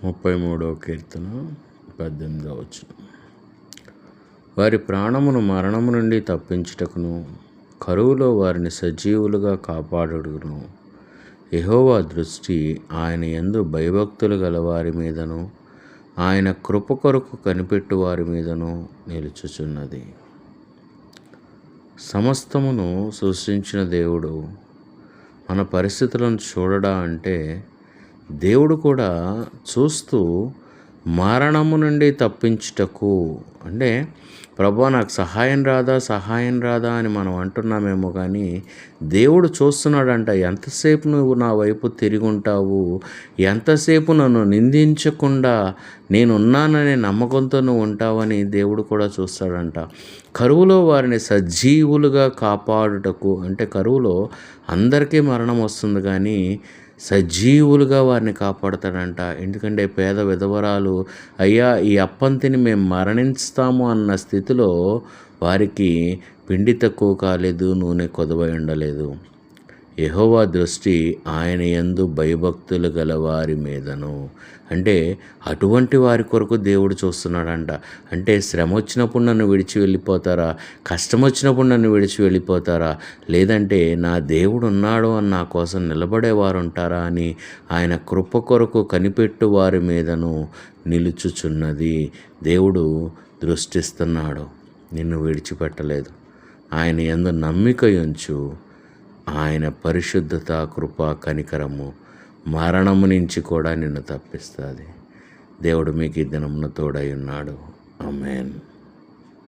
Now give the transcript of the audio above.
33వ కీర్తన 18వ వచనం. వారి ప్రాణమును మరణము నుండి తప్పించుటకును, కరువులో వారిని సజీవులుగా కాపాడుటకును యెహోవా దృష్టి ఆయన యందు భయభక్తులు గల వారి మీదను, ఆయన కృప కొరకు కనిపెట్టు వారి మీదను నిలుచుచున్నది. సమస్తమును సృష్టించిన దేవుడు మన పరిస్థితులను చూడడా అంటే, దేవుడు కూడా చూస్తూ మరణము నుండి తప్పించుటకు, అంటే ప్రభా నాకు సహాయం రాదా అని మనం అంటున్నామేమో కానీ దేవుడు చూస్తున్నాడంట. ఎంతసేపు నువ్వు నా వైపు తిరిగి ఉంటావు, ఎంతసేపు నన్ను నిందించకుండా నేనున్నాననే నమ్మకంతో నువ్వు ఉంటావని దేవుడు కూడా చూస్తాడంట. కరువులో వారిని సజీవులుగా కాపాడుటకు, అంటే కరువులో అందరికీ మరణం వస్తుంది కానీ సజీవులుగా వారిని కాపాడతాడంట. ఎందుకంటే పేద విధవరాలు అయ్యా ఈ అప్పంతిని మేము మరణిస్తాము అన్న స్థితిలో వారికి పిండి తక్కువ కాలేదు, నూనె కొదవై ఉండలేదు. యెహోవా దృష్టి ఆయన యందు భయభక్తులు గల వారి మీదను, అంటే అటువంటి వారి కొరకు దేవుడు చూస్తున్నాడంట. అంటే శ్రమ వచ్చినప్పుడు నన్ను విడిచి వెళ్ళిపోతారా, కష్టం వచ్చినప్పుడు నన్ను విడిచి వెళ్ళిపోతారా, లేదంటే నా దేవుడు ఉన్నాడు అని నా కోసం నిలబడేవారు ఉంటారా అని ఆయన కృప కొరకు కనిపెట్టు వారి మీదను నిలుచుచున్నది. దేవుడు దృష్టిస్తున్నాడు, నిన్ను విడిచిపెట్టలేదు. ఆయన యందు నమ్మిక ఉంచు. ఆయన పరిశుద్ధత, కృప, కనికరము మరణము నుంచి కూడా నిన్ను తప్పిస్తుంది. దేవుడు మీకు ఈ దినమున తోడై ఉన్నాడు. ఆమేన్.